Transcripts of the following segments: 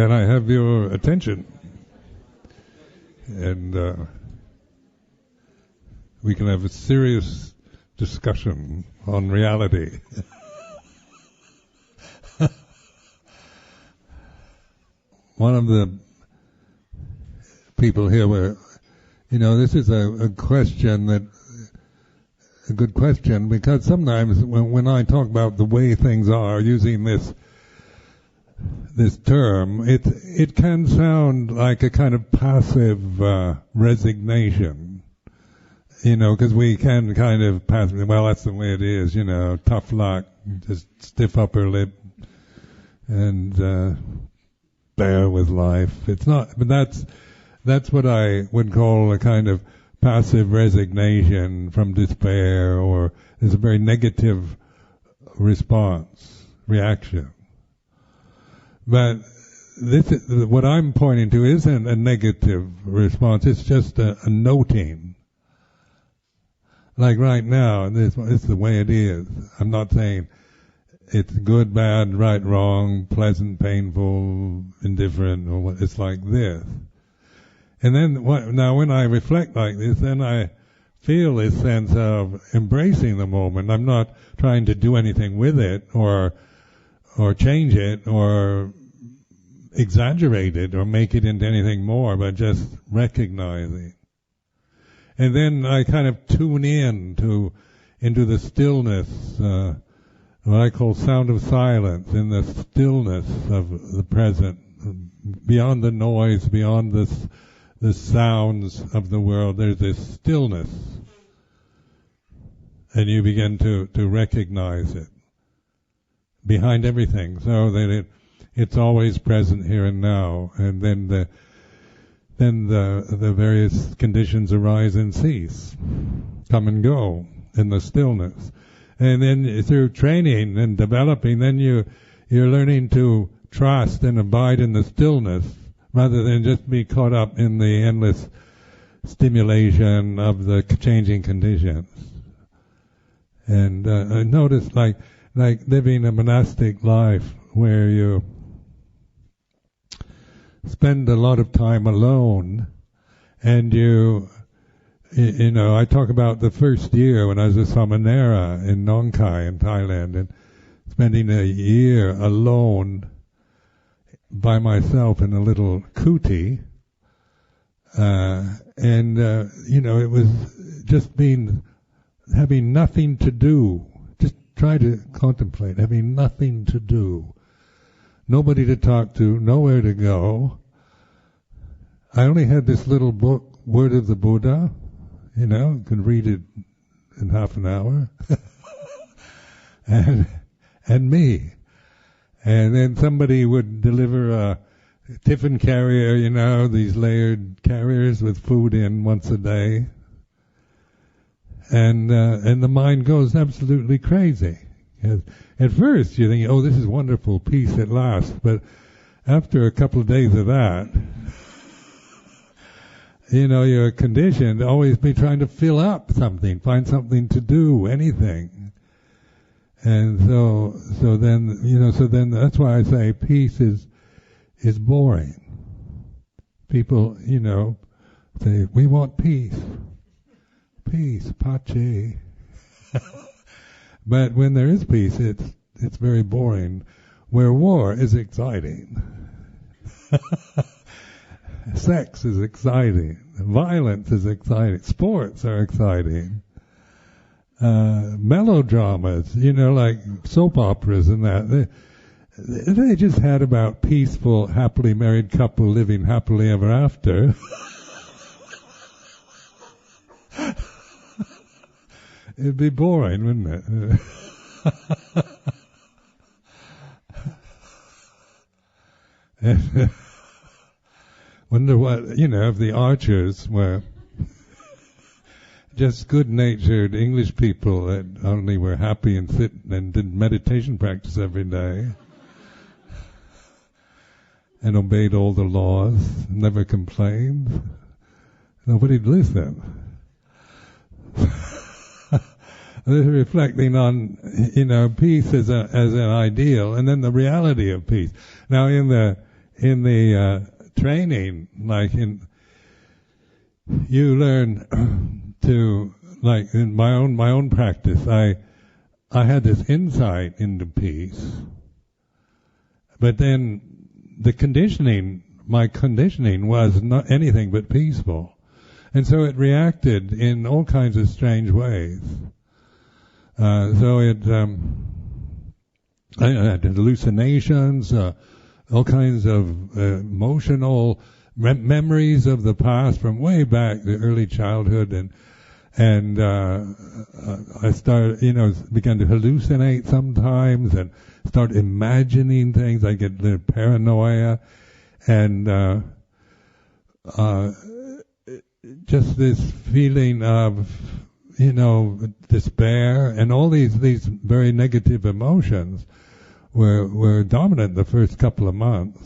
Can I have your attention? And we can have a serious discussion on reality. One of the people here were, this is a question a good question, because sometimes when I talk about the way things are, using this term, it can sound like a kind of passive resignation, because we can kind of pass, well, that's the way it is, tough luck, just stiff upper lip and bear with life. It's not, but that's what I would call a kind of passive resignation from despair, or there's a very negative reaction. But what I'm pointing to isn't a negative response, it's just a noting. Like right now, it's the way it is. I'm not saying it's good, bad, right, wrong, pleasant, painful, indifferent, or what. It's like this. And then now when I reflect like this, then I feel this sense of embracing the moment. I'm not trying to do anything with it or change it or exaggerate it or make it into anything more, but just recognizing. And then I kind of tune into the stillness, what I call sound of silence, in the stillness of the present, beyond the noise, beyond the sounds of the world. There's this stillness, and you begin to recognize it behind everything, so that it's always present here and now. And then the various conditions arise and cease, come and go in the stillness. And then through training and developing, then you're learning to trust and abide in the stillness, rather than just be caught up in the endless stimulation of the changing conditions. And I noticed, like living a monastic life where you spend a lot of time alone, and I talk about the first year when I was a samanera in Nong Khai in Thailand, and spending a year alone by myself in a little kuti, it was just having nothing to do. Just try to contemplate having nothing to do, nobody to talk to, nowhere to go. I only had this little book, Word of the Buddha, could read it in half an hour, and me. And then somebody would deliver a tiffin carrier, these layered carriers with food in once a day. And the mind goes absolutely crazy. At first you think, oh, this is wonderful, peace at last. But after a couple of days of that, you're conditioned to always be trying to fill up something, find something to do, anything. And so then that's why I say peace is boring. People, say, we want peace, pace. But when there is peace, it's very boring. Where war is exciting. Sex is exciting. Violence is exciting. Sports are exciting. Melodramas, like soap operas and that. They just had about peaceful, happily married couple living happily ever after. It'd be boring, wouldn't it? Wonder what, if the archers were just good-natured English people that only were happy and fit and did meditation practice every day and obeyed all the laws, never complained, nobody'd listen. Reflecting on, peace as an ideal, and then the reality of peace. Now, in in the training, like you learn to, like in my own practice, I had this insight into peace, but then my conditioning was not anything but peaceful, and so it reacted in all kinds of strange ways. So I had hallucinations, all kinds of emotional memories of the past from way back, the early childhood, and I started, began to hallucinate sometimes and start imagining things. I get the paranoia and just this feeling of, despair, and all these very negative emotions were dominant the first couple of months.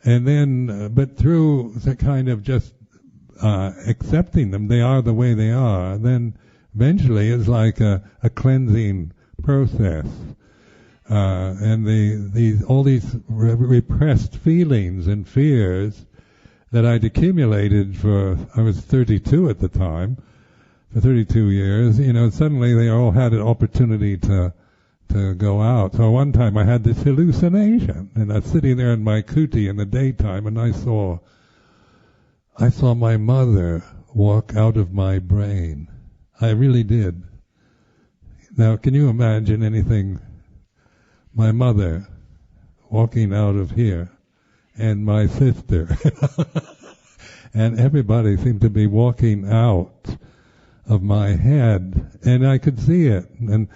And then, but through the kind of just accepting them, they are the way they are, then eventually it's like a cleansing process. And all these repressed feelings and fears that I'd accumulated I was 32 at the time, for 32 years, suddenly they all had an opportunity to go out. So one time I had this hallucination, and I was sitting there in my kuti in the daytime, and I saw my mother walk out of my brain. I really did. Now, can you imagine anything? My mother walking out of here, and my sister, and everybody seemed to be walking out of my head, and I could see it, and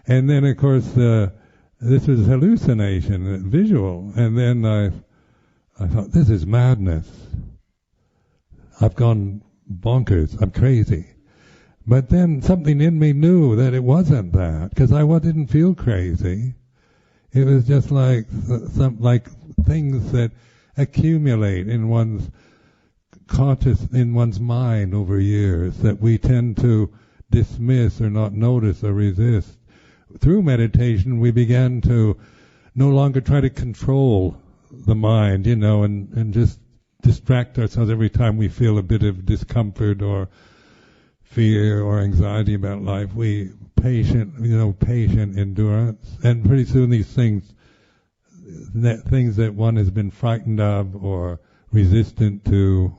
then of course this was hallucination, visual, and then I thought, this is madness. I've gone bonkers. I'm crazy. But then something in me knew that it wasn't that, because I didn't feel crazy. It was just like things that accumulate in one's in one's mind over years that we tend to dismiss or not notice or resist. Through meditation, we began to no longer try to control the mind, and just distract ourselves every time we feel a bit of discomfort or fear or anxiety about life. Patient endurance, and pretty soon these things that one has been frightened of or resistant to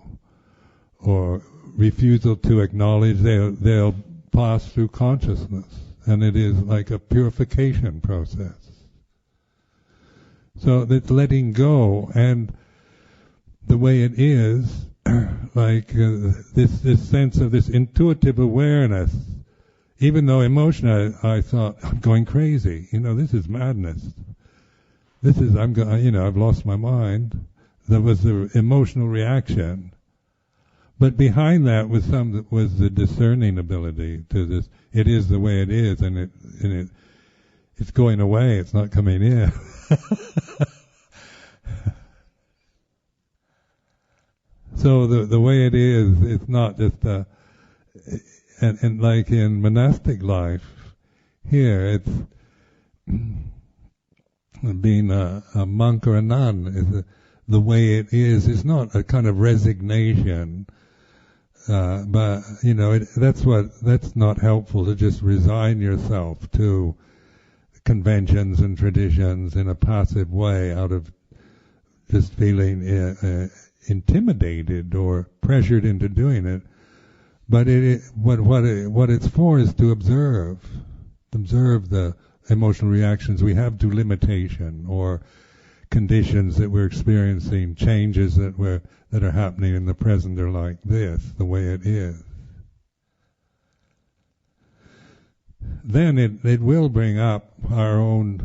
or refusal to acknowledge, they'll pass through consciousness, and it is like a purification process. So that's letting go, and the way it is, like this sense of this intuitive awareness. Even though emotionally I thought, I'm going crazy, this is madness. I've lost my mind. There was the emotional reaction. But behind that was the discerning ability to this. It is the way it is, and it's going away. It's not coming in. So the way it is, it's not just and like in monastic life, here it's being a monk or a nun is the way it is. It's not a kind of resignation, but that's not helpful to just resign yourself to conventions and traditions in a passive way out of just feeling intimidated or pressured into doing it. But what it's for is to observe the emotional reactions we have to limitation or conditions that we're experiencing, changes that are happening in the present are like this, the way it is. Then it will bring up our own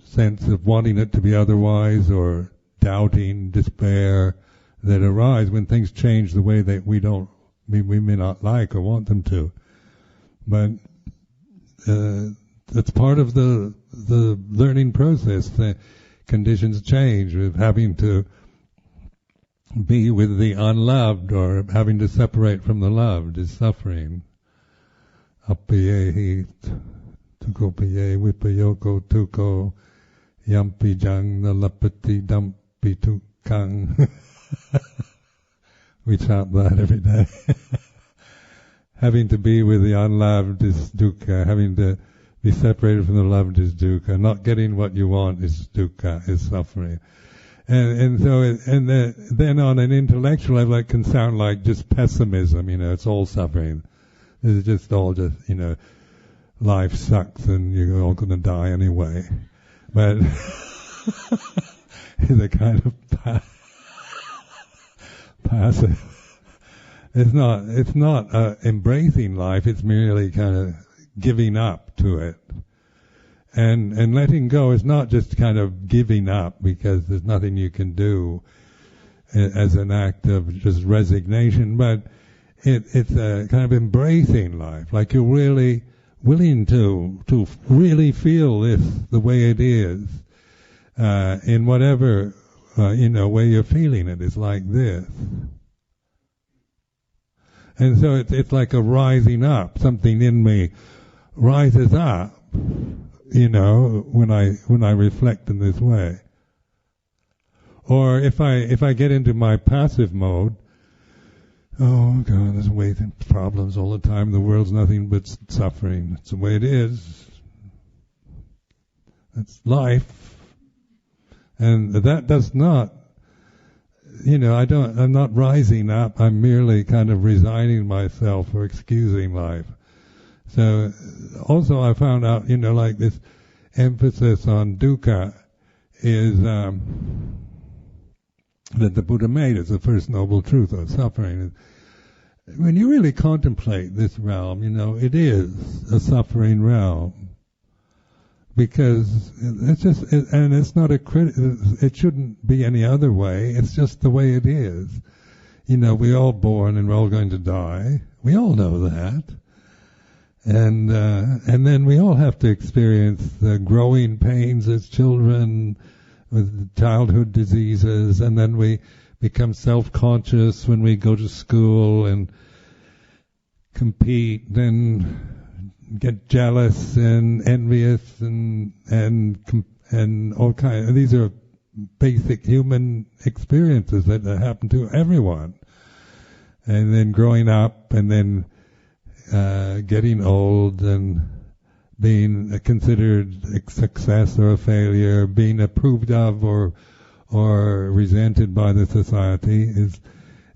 sense of wanting it to be otherwise, or doubting, despair that arise when things change the way that we may not like or want them to. But that's part of the learning process. The conditions change with having to be with the unloved or having to separate from the loved is suffering. Appayehi tukopaye vipayoko tuko Yampi jang nalapati dampi tukang. We chant that every day. Having to be with the unloved is dukkha. Having to be separated from the loved is dukkha. Not getting what you want is dukkha, is suffering. And so then on an intellectual level, it can sound like just pessimism. It's all suffering. It's just all life sucks and you're all going to die anyway. But it's a kind of passive. It's not embracing life. It's merely kind of giving up to it. And letting go is not just kind of giving up because there's nothing you can do as an act of just resignation, but it's a kind of embracing life, like you're really willing to really feel this the way it is, in whatever way you're feeling it is like this. And so it's like a rising up. Something in me rises up, when I reflect in this way. Or if I get into my passive mode, oh God, there's weight and problems all the time. The world's nothing but suffering. It's the way it is. It's life. And that does not, I'm not rising up. I'm merely kind of resigning myself or excusing life. So also I found out, like this emphasis on dukkha is that the Buddha made as the first noble truth of suffering. When you really contemplate this realm, it is a suffering realm. Because it's just, and it's not it shouldn't be any other way. It's just the way it is. We're all born and we're all going to die. We all know that. And then we all have to experience the growing pains as children with childhood diseases, and then we become self-conscious when we go to school and compete and get jealous and envious and all kinds. These are basic human experiences that happen to everyone. And then growing up, and then getting old and being considered a success or a failure, being approved of or resented by the society,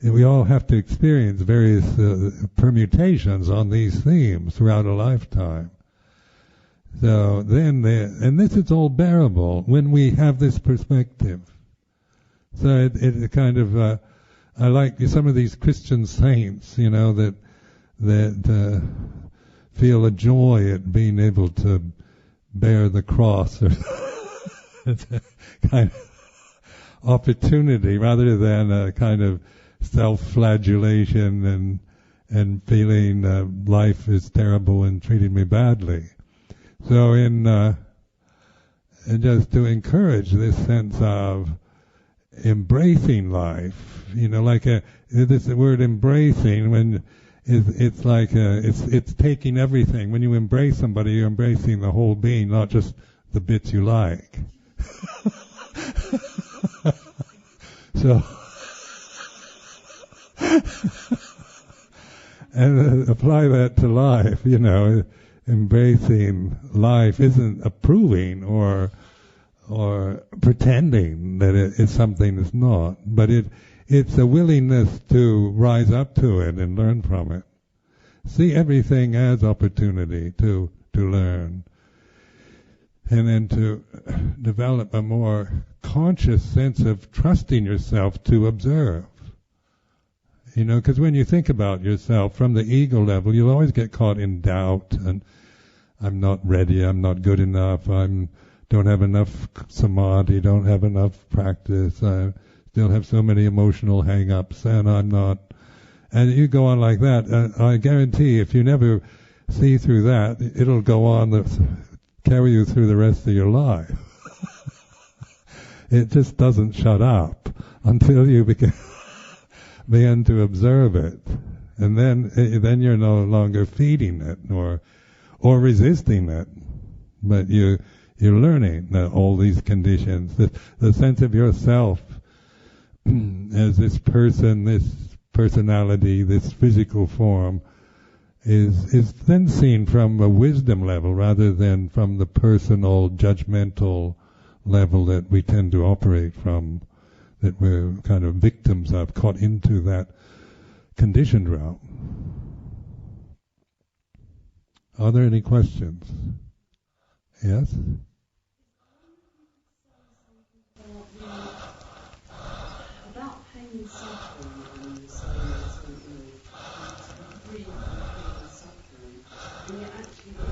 we all have to experience various permutations on these themes throughout a lifetime. So then, and this is all bearable when we have this perspective. So it kind of, I like some of these Christian saints, that feel a joy at being able to bear the cross, or it's a kind of opportunity rather than a kind of self-flagellation and feeling life is terrible and treating me badly. So and just to encourage this sense of embracing life, like this word embracing, when it's like it's taking everything. When you embrace somebody, you're embracing the whole being, not just the bits you like. So, and apply that to life. Embracing life isn't approving or pretending that it's something it's not, but it's a willingness to rise up to it and learn from it. See everything as opportunity to learn. And then to develop a more conscious sense of trusting yourself to observe. Because when you think about yourself from the ego level, you'll always get caught in doubt and I'm not ready, I'm not good enough, don't have enough samadhi, don't have enough practice, I still have so many emotional hang-ups, and I'm not. And you go on like that, I guarantee if you never see through that, it'll go on, carry you through the rest of your life. It just doesn't shut up until you begin to observe it. And then you're no longer feeding it or resisting it, but you you're learning all these conditions. The sense of yourself as this person, this personality, this physical form is then seen from a wisdom level rather than from the personal judgmental level that we tend to operate from, that we're kind of victims of, caught into that conditioned realm. Are there any questions? Yes? About pain and suffering, and saying that free from pain and suffering, and yet actually if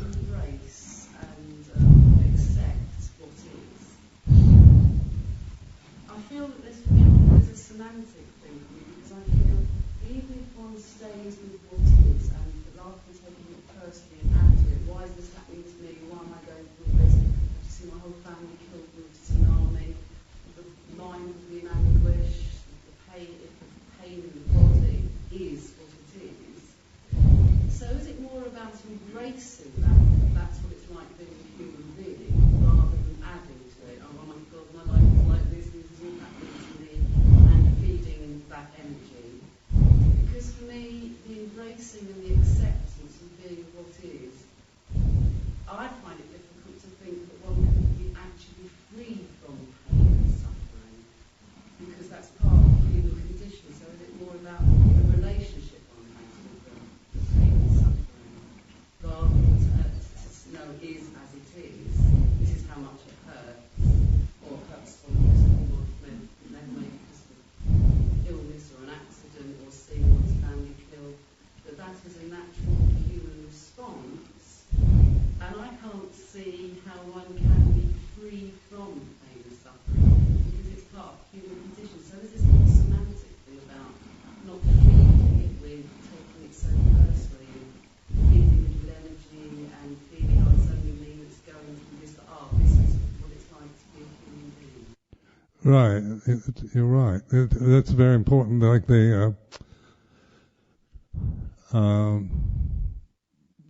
you embrace and accept what is, I feel that there's a semantic thing for me, because I feel even if one stays with what is, and rather than taking it personally and add to it, why is this happening to me, why am I going through this, to see my whole family killed in a tsunami, the mind being anguish, the pain in the body is what it is. So is it more about embracing that's what it's like being a human being, rather than adding to it, oh my God, my life is like this is all happening to me, and feeding that energy? Because for me, the embracing and the acceptance of being what is, I find it difficult to think that one can be actually free from pain and suffering, because that's part of the human condition. So is it more about the relationship one has with the pain and suffering, rather than to know it is as it is, this is how much it hurts, or hurts from this form of memory because of illness or an accident, or seeing one's family killed, that is a natural human response, and I can't see how one can be free from pain and suffering, because it's part of human condition. So there's this more semantic thing about not feeding it with, taking it so personally, and feeding it with energy, and feeling, oh, it's only me that's going through this, but this is what it's like to be a human being. Right, you're right. That's very important. Like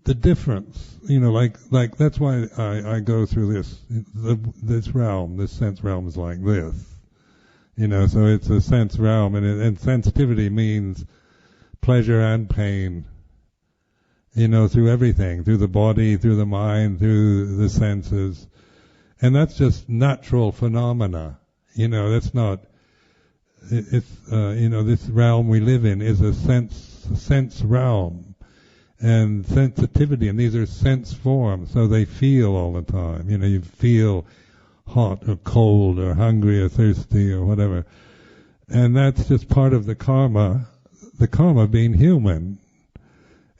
the difference, like that's why I go through this realm. This sense realm is like this, so it's a sense realm, and sensitivity means pleasure and pain, through everything, through the body, through the mind, through the senses, and that's just natural phenomena. That's not. It's this realm we live in is a sense realm. And sensitivity, and these are sense forms, so they feel all the time. You feel hot or cold or hungry or thirsty or whatever. And that's just part of the karma being human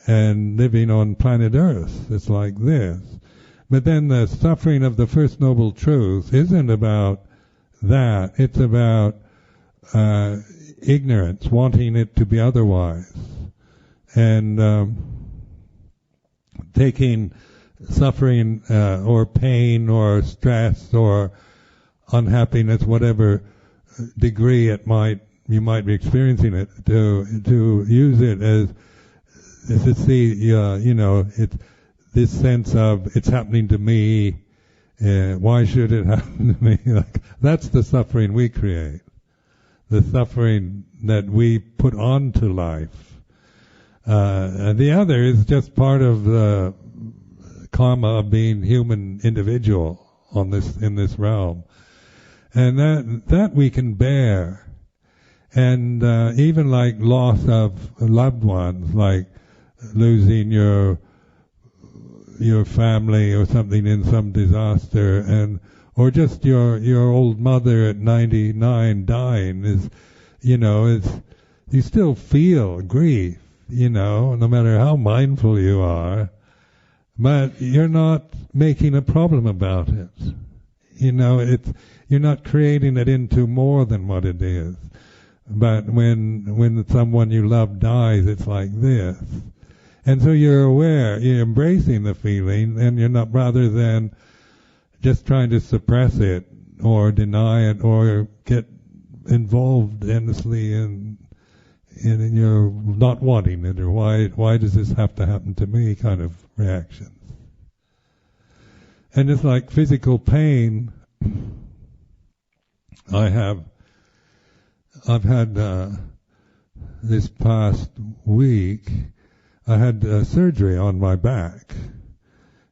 and living on planet Earth. It's like this. But then the suffering of the First Noble Truth isn't about that. It's about ignorance, wanting it to be otherwise. And taking suffering or pain or stress or unhappiness, whatever degree you might be experiencing it, to use it as to see, it's this sense of it's happening to me. Why should it happen to me? Like, that's the suffering we create, the suffering that we put onto life. And the other is just part of the karma of being human individual in this realm, and that we can bear. And even like loss of loved ones, like losing your family or something in some disaster, or just your old mother at 99 dying, is you still feel grief. No matter how mindful you are, but you're not making a problem about it. You're not creating it into more than what it is. But when someone you love dies, it's like this. And so you're aware, you're embracing the feeling, and you're not, rather than just trying to suppress it or deny it or get involved endlessly in your not wanting it, or why does this have to happen to me kind of reactions. And it's like physical pain. I've had this past week, I had surgery on my back,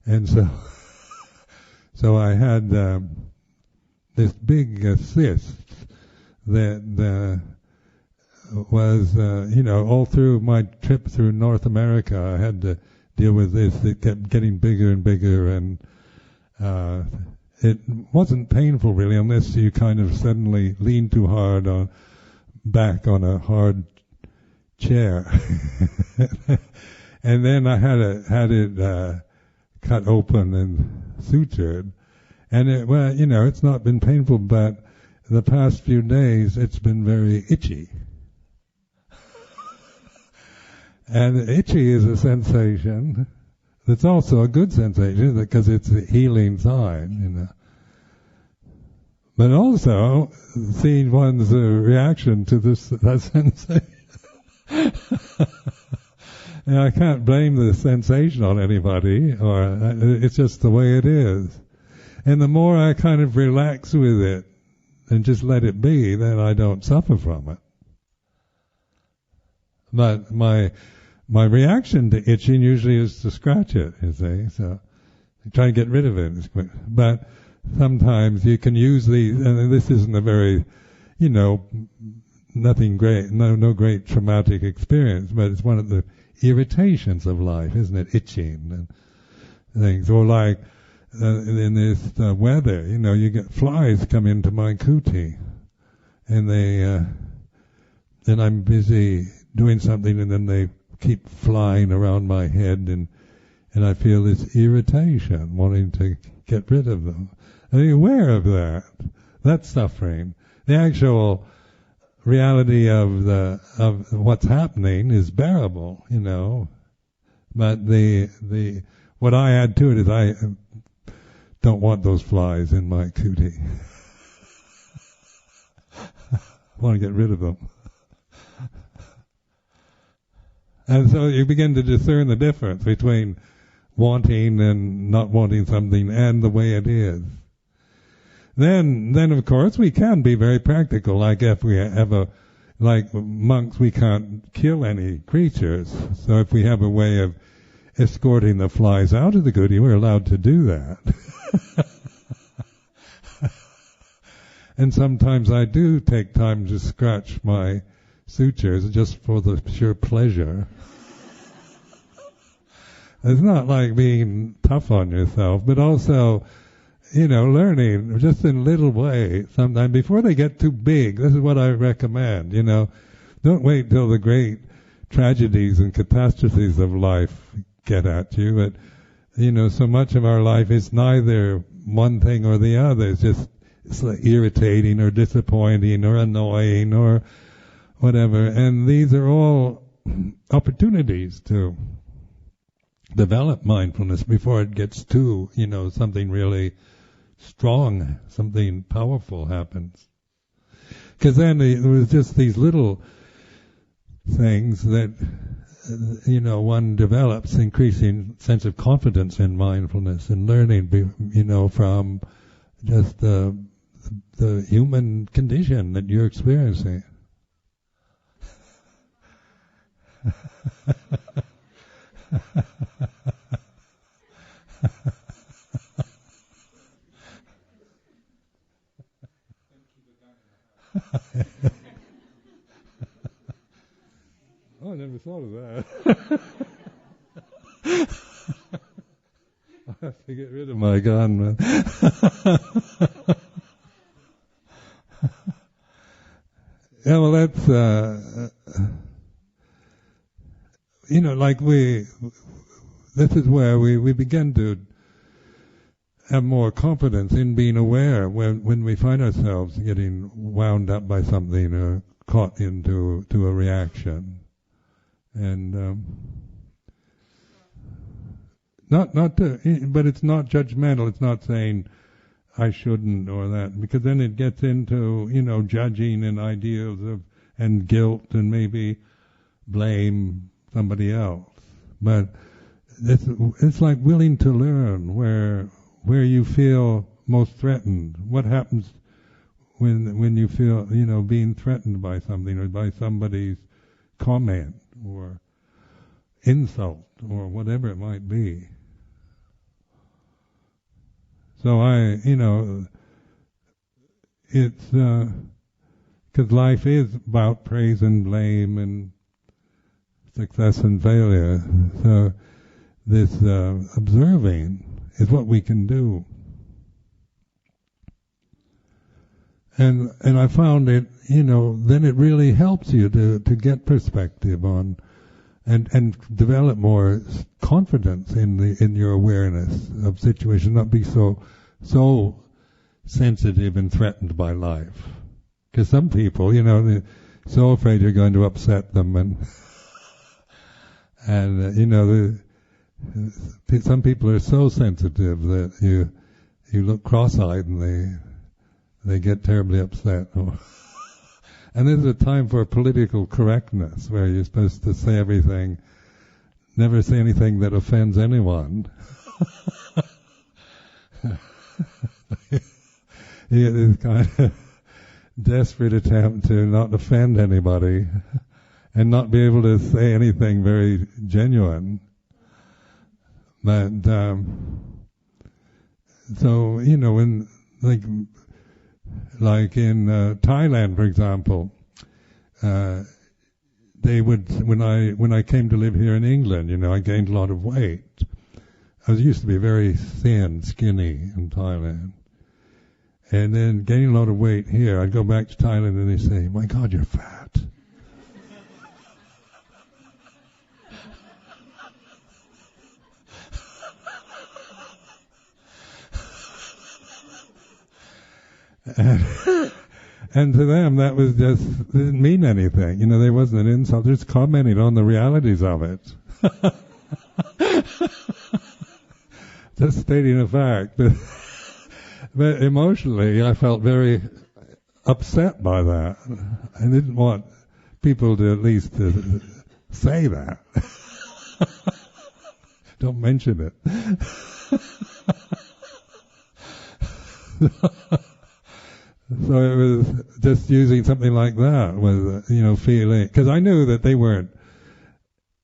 and so I had this big cyst that was, all through my trip through North America, I had to deal with this. It kept getting bigger and bigger, and it wasn't painful really, unless you kind of suddenly lean too hard back on a hard chair. And then I had it cut open and sutured, and it's not been painful, but the past few days it's been very itchy. And itchy is a sensation that's also a good sensation because it's a healing sign, But also seeing one's reaction to that sensation. And I can't blame the sensation on anybody, or it's just the way it is. And the more I kind of relax with it and just let it be, then I don't suffer from it. But my reaction to itching usually is to scratch it, you see, so I try to get rid of it as quick. But sometimes you can use these, and this isn't a very, nothing great, no great traumatic experience, but it's one of the irritations of life, isn't it? Itching and things. Or like in this weather, you get flies come into my kuti, and then I'm busy doing something, and then they keep flying around my head, and I feel this irritation, wanting to get rid of them. Are you aware of that? That's suffering. The actual reality of what's happening is bearable, But the what I add to it is I don't want those flies in my kuti. I want to get rid of them. And so you begin to discern the difference between wanting and not wanting something and the way it is. Then of course we can be very practical. Like if we have like monks, we can't kill any creatures. So if we have a way of escorting the flies out of the kuti, we're allowed to do that. And sometimes I do take time to scratch my sutures just for the sheer pleasure. It's not like being tough on yourself, but also, learning just in little ways. Sometimes before they get too big, this is what I recommend, Don't wait till the great tragedies and catastrophes of life get at you, but, so much of our life is neither one thing or the other. It's like irritating or disappointing or annoying or whatever. And these are all opportunities to develop mindfulness before it gets too, something really strong, something powerful happens. Because then it was just these little things that, one develops increasing sense of confidence in mindfulness and learning, from just the human condition that you're experiencing. Oh, I never thought of that. I have to get rid of my gun, man. Yeah, well, that's this is where we begin to have more confidence in being aware when we find ourselves getting wound up by something or caught into a reaction. And but it's not judgmental. It's not saying I shouldn't or that, because then it gets into judging and ideas and guilt and maybe blame somebody else. But it's like willing to learn where where you feel most threatened. What happens when you feel, being threatened by something or by somebody's comment or insult or whatever it might be. So it's because life is about praise and blame and success and failure. So this observing is what we can do. And I found it, then it really helps you to get perspective on and develop more confidence in your awareness of situations, not be so sensitive and threatened by life. Because some people, they're so afraid you're going to upset them, and some people are so sensitive that you look cross-eyed and they get terribly upset. And there's a time for political correctness where you're supposed to say everything, never say anything that offends anyone. This kind of desperate attempt to not offend anybody and not be able to say anything very genuine. But so when like in Thailand, for example, they would when I came to live here in England, I gained a lot of weight. I used to be very thin, skinny in Thailand, and then gaining a lot of weight here. I'd go back to Thailand and they say, "My God, you're fat." And to them, that was didn't mean anything. There wasn't an insult. Just commenting on the realities of it. Just stating a fact. But emotionally, I felt very upset by that. I didn't want people to at least say that. Don't mention it. So it was just using something like that with, feeling, because I knew that they weren't,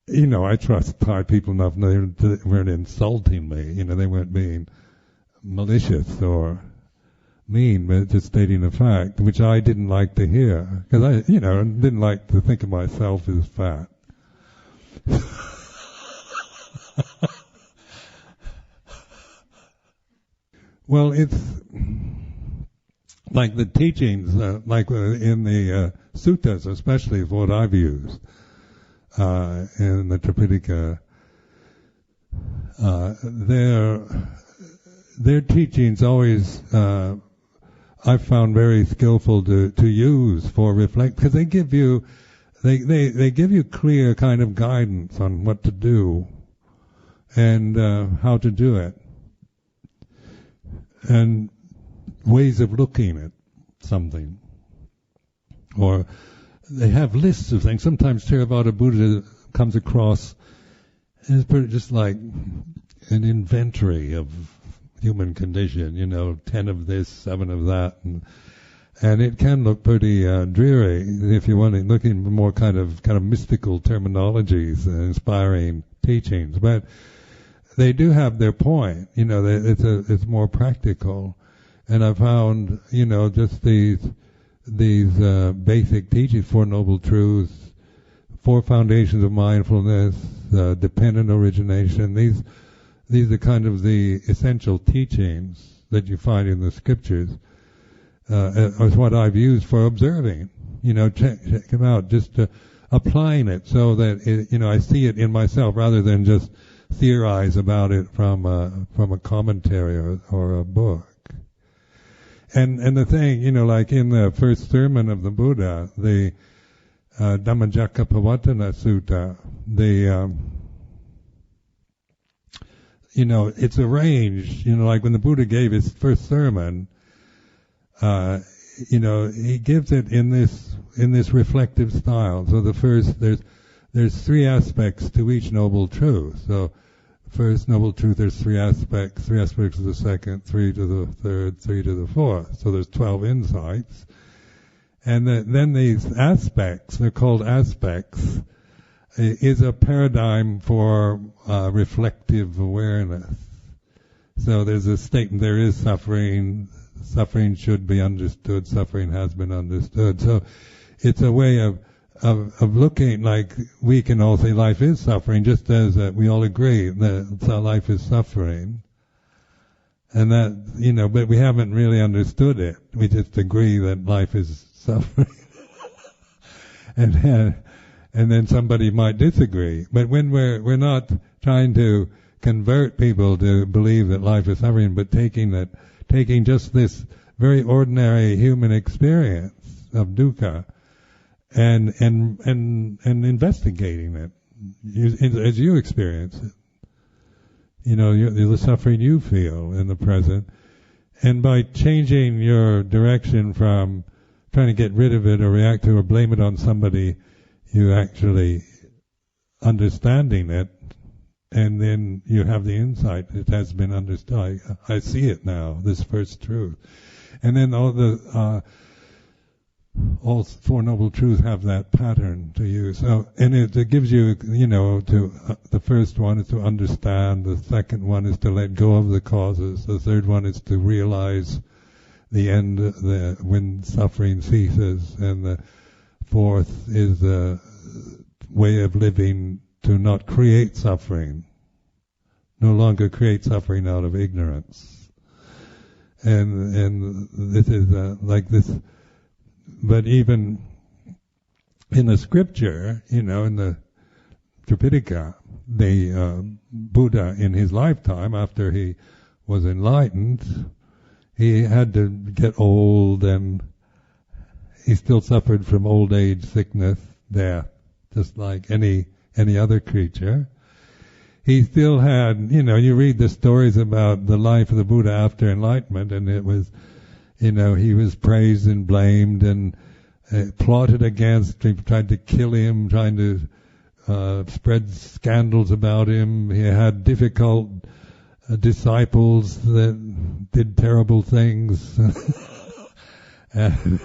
I trust Thai people enough, they weren't insulting me, they weren't being malicious or mean, but just stating a fact, which I didn't like to hear, because I, didn't like to think of myself as fat. Well, it's like the teachings, like in the suttas, especially is what I've used in the Tripitaka. Their teachings always I've found very skillful to use for reflect, because they give you clear kind of guidance on what to do and how to do it, and ways of looking at something. Or they have lists of things. Sometimes Theravada Buddha comes across, and it's pretty just like an inventory of human condition, 10 of this, 7 of that, and it can look pretty dreary if you want to looking for more kind of mystical terminologies and inspiring teachings. But they do have their point, it's more practical. And I found, just these basic teachings, 4 Noble Truths, 4 Foundations of Mindfulness, Dependent Origination. These are kind of the essential teachings that you find in the scriptures. Is what I've used for observing. Check them out, just applying it so that I see it in myself rather than just theorize about it from a commentary or a book. And the thing, like in the first sermon of the Buddha, the Dhammacakkappavattana Sutta, it's arranged, like when the Buddha gave his first sermon, he gives it in this reflective style. So the first, there's 3 aspects to each noble truth. So first Noble Truth, there's three aspects to the second, 3 to the third, 3 to the fourth. So there's 12 insights. And then these aspects, they're called aspects, is a paradigm for reflective awareness. So there's a statement, there is suffering, suffering should be understood, suffering has been understood. So it's a way of looking, like we can all say life is suffering, just as we all agree that life is suffering. And that, but we haven't really understood it. We just agree that life is suffering. and then somebody might disagree. But when we're not trying to convert people to believe that life is suffering, but taking just this very ordinary human experience of dukkha and investigating it as you experience it. The suffering you feel in the present, and by changing your direction from trying to get rid of it or react to or blame it on somebody, you actually understanding it, and then you have the insight, it has been understood. I see it now, this first truth. And then all Four Noble Truths have that pattern to use. So, and it gives you, the first one is to understand, the second one is to let go of the causes, the third one is to realize the end, when suffering ceases, and the fourth is the way of living to not create suffering, no longer create suffering out of ignorance. And this is like this. But even in the scripture, in the Tripitaka, the Buddha in his lifetime, after he was enlightened, he had to get old, and he still suffered from old age, sickness, death, just like any other creature. He still had, you read the stories about the life of the Buddha after enlightenment, and it was, he was praised and blamed and plotted against. People tried to kill him, trying to spread scandals about him. He had difficult disciples that did terrible things. And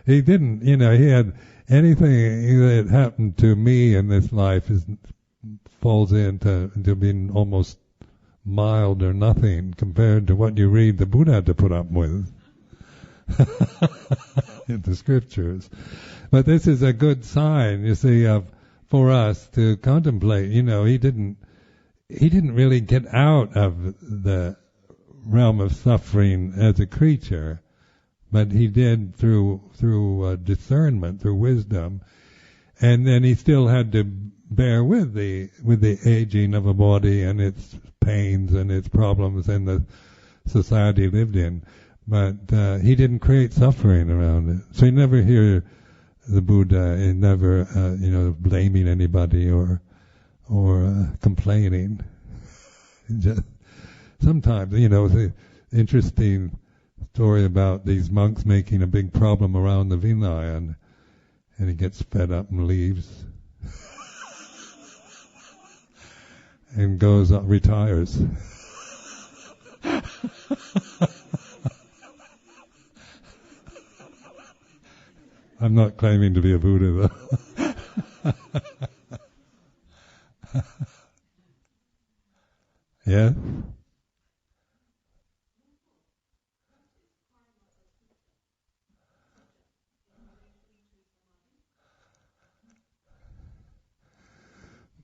he didn't, he had anything that happened to me in this life falls into being almost mild or nothing compared to what you read the Buddha had to put up with. In the scriptures. But this is a good sign, you see, for us to contemplate. He didn't really get out of the realm of suffering as a creature, but he did through discernment, through wisdom, and then he still had to bear with the aging of a body and its pains and its problems and the society he lived in. But he didn't create suffering around it. So you never hear the Buddha and never, blaming anybody or complaining. Just sometimes, the interesting story about these monks making a big problem around the Vinaya, and he gets fed up and leaves, and retires. I'm not claiming to be a Buddha, though. Yeah?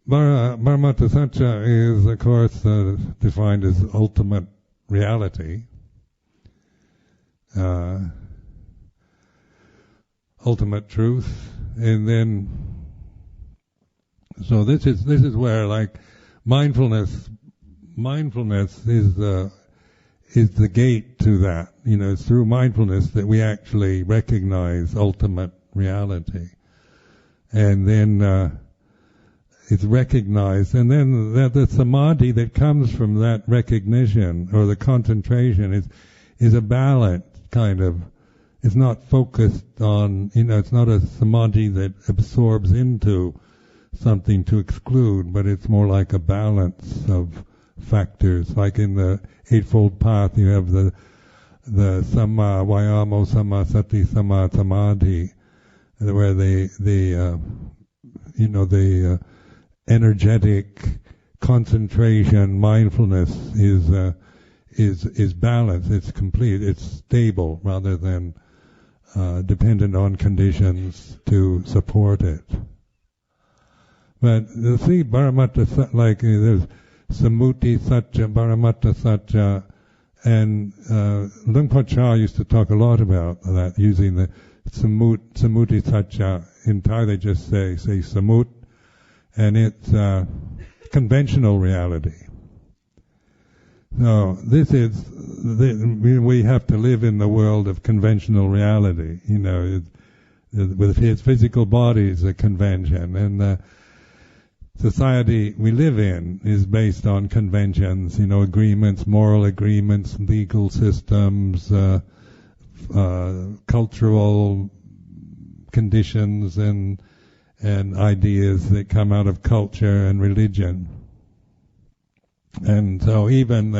Paramatta Satya is, of course, defined as ultimate reality. Ultimate truth, and then so this is where, like, mindfulness is the gate to that. It's through mindfulness that we actually recognize ultimate reality, and then it's recognized, and then the samadhi that comes from that recognition or the concentration is a balanced kind of. It's not focused on, it's not a samadhi that absorbs into something to exclude, but it's more like a balance of factors. Like in the Eightfold Path, you have the Samma Vayamo, Samma Sati, Samma Samadhi, where the energetic concentration, mindfulness is balanced, it's complete, it's stable rather than dependent on conditions to support it. But you see, Paramatta, like there's Samuti Satya, Paramatta Satya, and Luang Por Chah used to talk a lot about that, using the Samuti Satya. In Thai they just say Samut, and it's conventional reality. So this is, we have to live in the world of conventional reality, with his physical body is a convention, and the society we live in is based on conventions, agreements, moral agreements, legal systems, cultural conditions and ideas that come out of culture and religion. And so even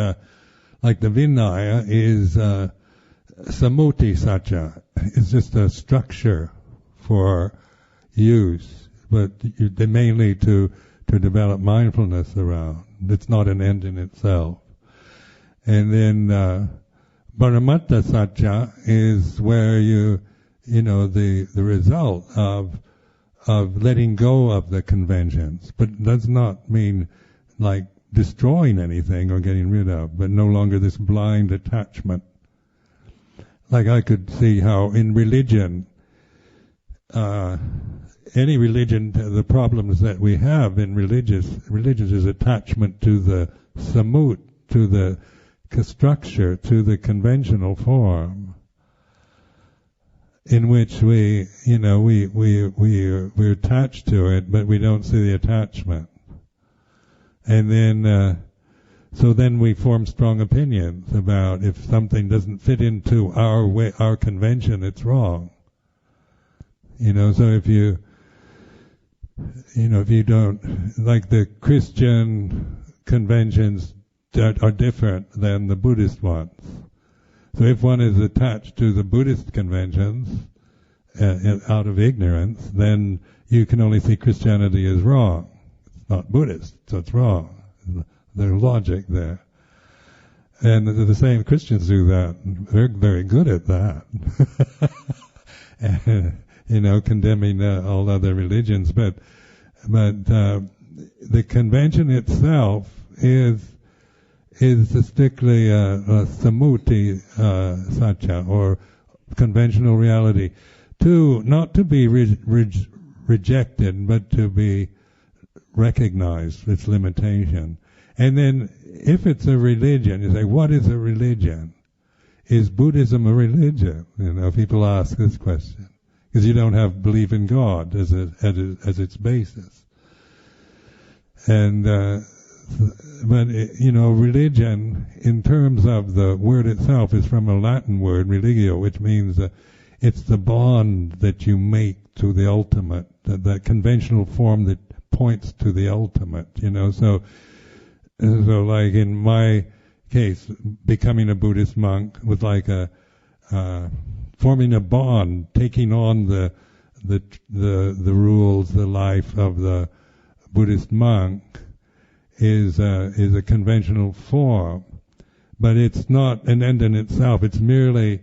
like the Vinaya is Samuti Satya. It's just a structure for use, but mainly to develop mindfulness around. It's not an end in itself. And then Paramatta Satya is where the result of letting go of the conventions, but it does not mean like destroying anything or getting rid of, but no longer this blind attachment. Like I could see how in religion, any religion, the problems that we have in religious is attachment to the samut, to the structure, to the conventional form, in which we're attached to it, but we don't see the attachment. And then, so then we form strong opinions about if something doesn't fit into our way, our convention, it's wrong. So if you don't, like the Christian conventions that are different than the Buddhist ones. So if one is attached to the Buddhist conventions out of ignorance, then you can only see Christianity as wrong. It's not Buddhist, so it's wrong. There's logic there. And the same Christians do that. They're very good at that. And, condemning all other religions. But the convention itself is strictly samuti satya, or conventional reality, not to be rejected, but to be recognized, its limitation. And then if it's a religion, you say, what is a religion? Is Buddhism a religion? People ask this question, because you don't have belief in God as its basis. And but religion, in terms of the word itself, is from a Latin word, religio, which means it's the bond that you make to the ultimate, that conventional form that points to the ultimate. So like in my case, becoming a Buddhist monk was like forming a bond, taking on the rules, the life of the Buddhist monk is a conventional form, but it's not an end in itself. It's merely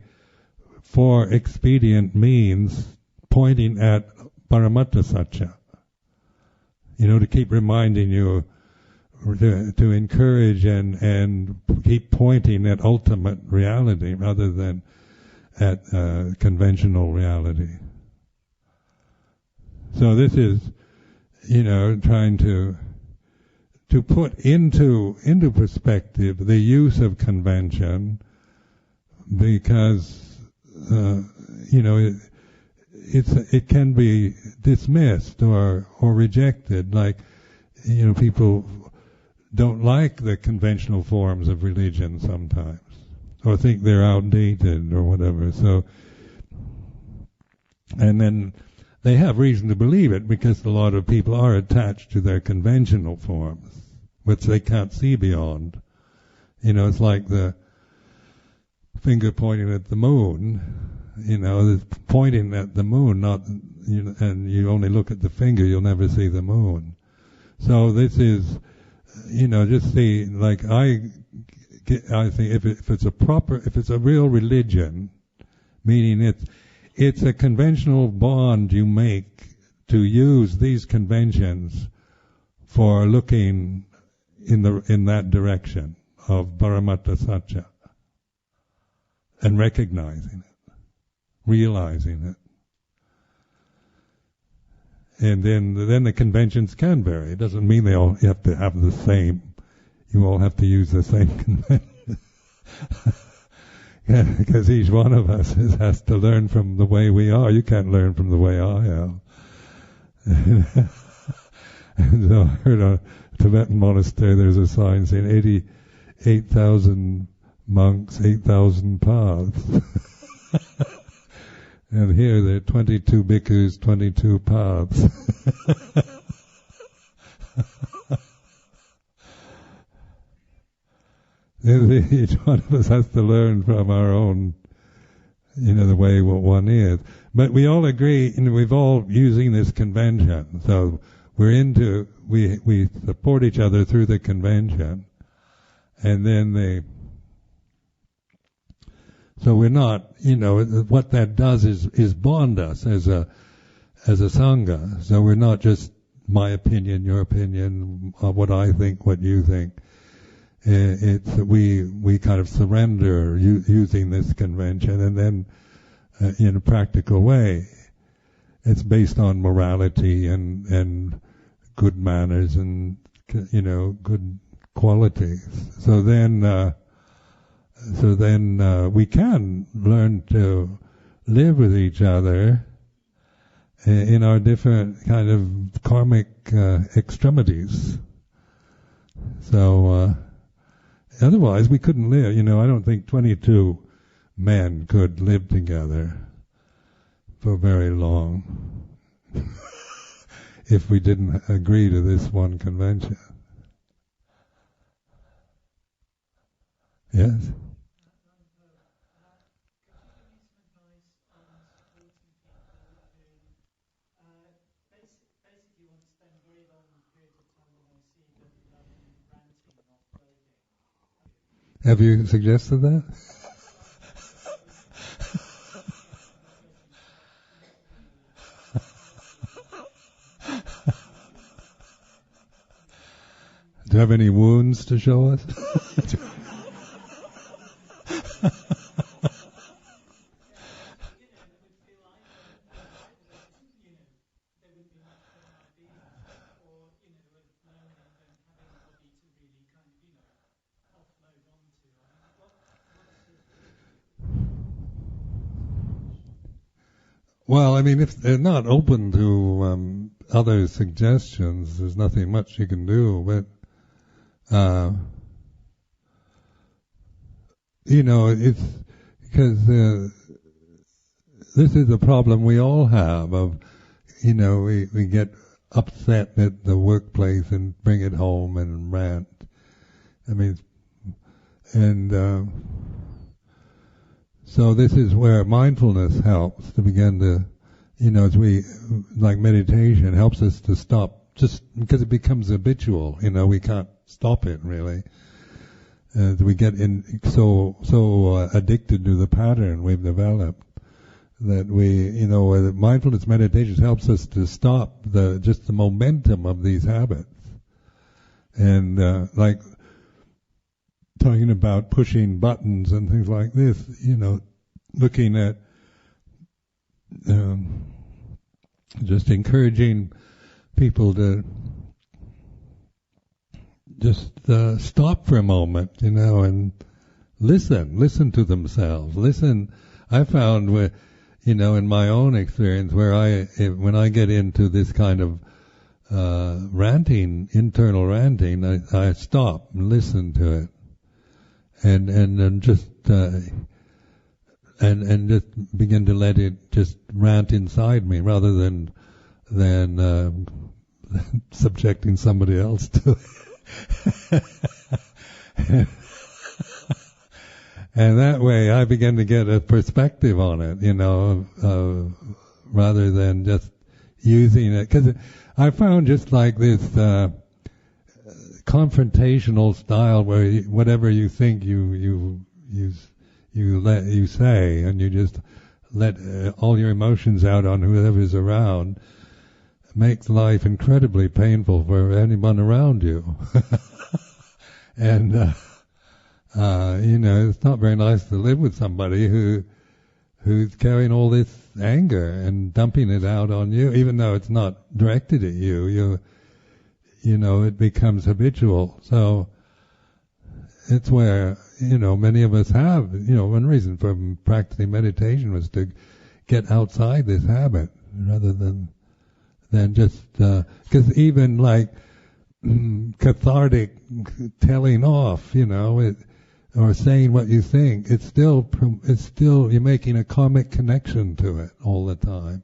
for expedient means pointing at Paramatta Satya. To keep reminding you, to encourage and keep pointing at ultimate reality rather than at conventional reality. So this is, trying to put into perspective the use of convention, because it can be dismissed or rejected. Like people don't like the conventional forms of religion sometimes, or think they're outdated or whatever. So, and then they have reason to believe it, because a lot of people are attached to their conventional forms, which they can't see beyond. It's like the finger pointing at the moon. It's pointing at the moon, not and you only look at the finger, you'll never see the moon. So this is, just see, like I think if it's a real religion, meaning it's a conventional bond you make to use these conventions for looking in that direction of Paramatta Satya and recognizing it, realizing it. And then the conventions can vary. It doesn't mean they all have to have the same. You all have to use the same convention. Because each one of us has to learn from the way we are. You can't learn from the way I am. And so I heard a Tibetan monastery, there's a sign saying 88,000 monks, 8,000 paths. And here there are 22 bhikkhus, 22 paths. Each one of us has to learn from our own, the way what one is. But we all agree, and we've all using this convention. So we support each other through the convention, and then so we're not, what that does is bond us as a sangha. So we're not just my opinion, your opinion, what I think, what you think. It's we kind of surrender using this convention, and then in a practical way, it's based on morality and good manners and good qualities. So then we can learn to live with each other in our different kind of karmic extremities. So otherwise we couldn't live. I don't think 22 men could live together for very long if we didn't agree to this one convention. Yes? Have you suggested that? Do you have any wounds to show us? Well, I mean, if they're not open to other suggestions, there's nothing much you can do. But it's because this is a problem we all have. Of we get upset at the workplace and bring it home and rant. I mean, and so this is where mindfulness helps to begin to, as we, like meditation, helps us to stop, just because it becomes habitual, we can't stop it really. We get so addicted to the pattern we've developed that mindfulness meditation helps us to stop the momentum of these habits. And, like, talking about pushing buttons and things like this, looking at just encouraging people to just stop for a moment, and listen to themselves. Listen. I found in my own experience when I get into this kind of internal ranting, I stop and listen to it. And just just begin to let it just rant inside me, rather than subjecting somebody else to it. And that way I began to get a perspective on it, rather than just using it. Because I found just like this confrontational style where whatever you think you say, and you just let all your emotions out on whoever's around, makes life incredibly painful for anyone around you. And it's not very nice to live with somebody who's carrying all this anger and dumping it out on you, even though it's not directed at you. It becomes habitual. So it's where, many of us have, one reason for practicing meditation was to get outside this habit rather than just, because even like cathartic telling off, or saying what you think, it's still you're making a karmic connection to it all the time.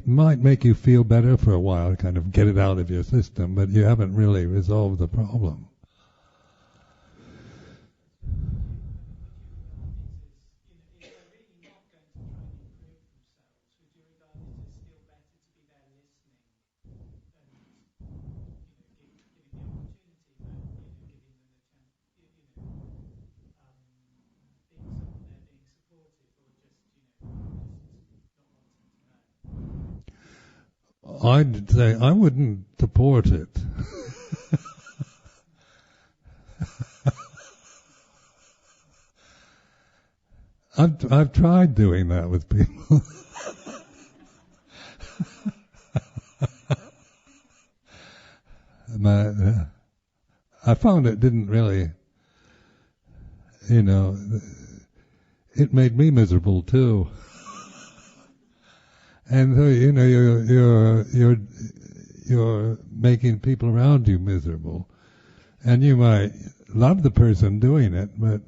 Might make you feel better for a while, kind of get it out of your system, but you haven't really resolved the problem. I'd say I wouldn't support it. I've tried doing that with people. I found it didn't really, it made me miserable too. And so, you're making people around you miserable. And you might love the person doing it, but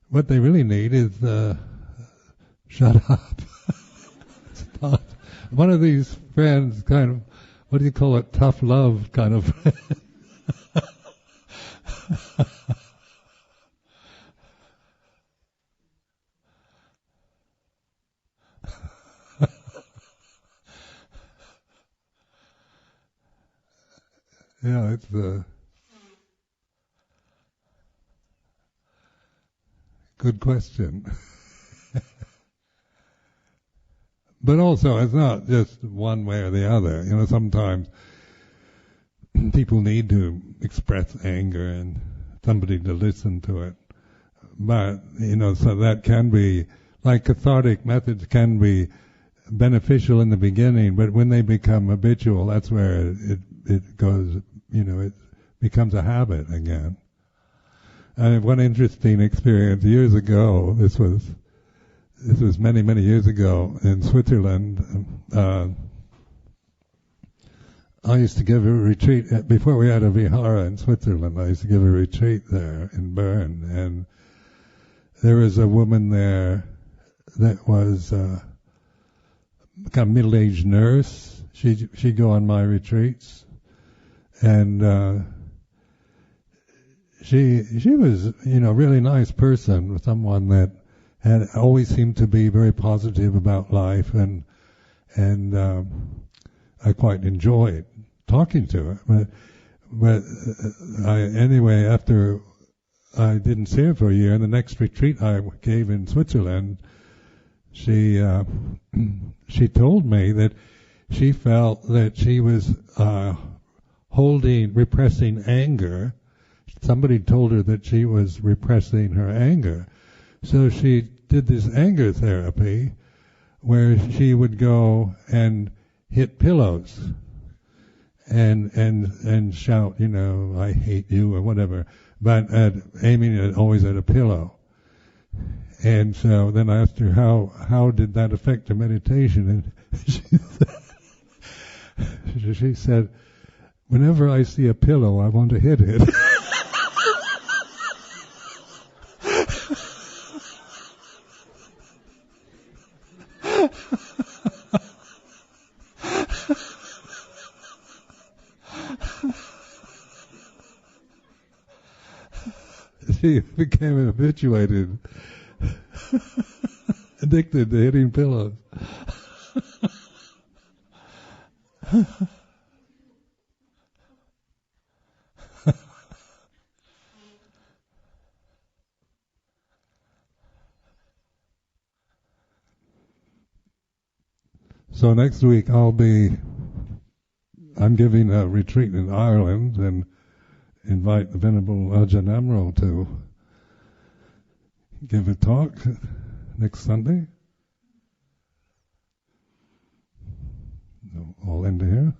what they really need is, shut up. Stop. One of these friends kind of, what do you call it, tough love kind of friend. Yeah, it's a good question. But also, it's not just one way or the other. Sometimes people need to express anger and somebody to listen to it. But, so that can be, like cathartic methods can be beneficial in the beginning, but when they become habitual, that's where it goes, it becomes a habit again. And one interesting experience years ago, this was many, many years ago in Switzerland. I used to give a retreat, before we had a vihara in Switzerland, I used to give a retreat there in Bern, and there was a woman there that was kind of middle-aged nurse. She'd go on my retreats, and she was, a really nice person, someone that had always seemed to be very positive about life, and I quite enjoyed talking to her. But anyway, after I didn't see her for a year, and the next retreat I gave in Switzerland, she told me that she felt that she was repressing anger. Somebody told her that she was repressing her anger. So she did this anger therapy where she would go and hit pillows and shout, I hate you or whatever, but aiming always at a pillow. And so then I asked her how did that affect her meditation, and she said, whenever I see a pillow, I want to hit it. she became habituated, addicted to hitting pillows. So next week I'm giving a retreat in Ireland and invite the Venerable Ajahn Amro to give a talk next Sunday. I'll end here.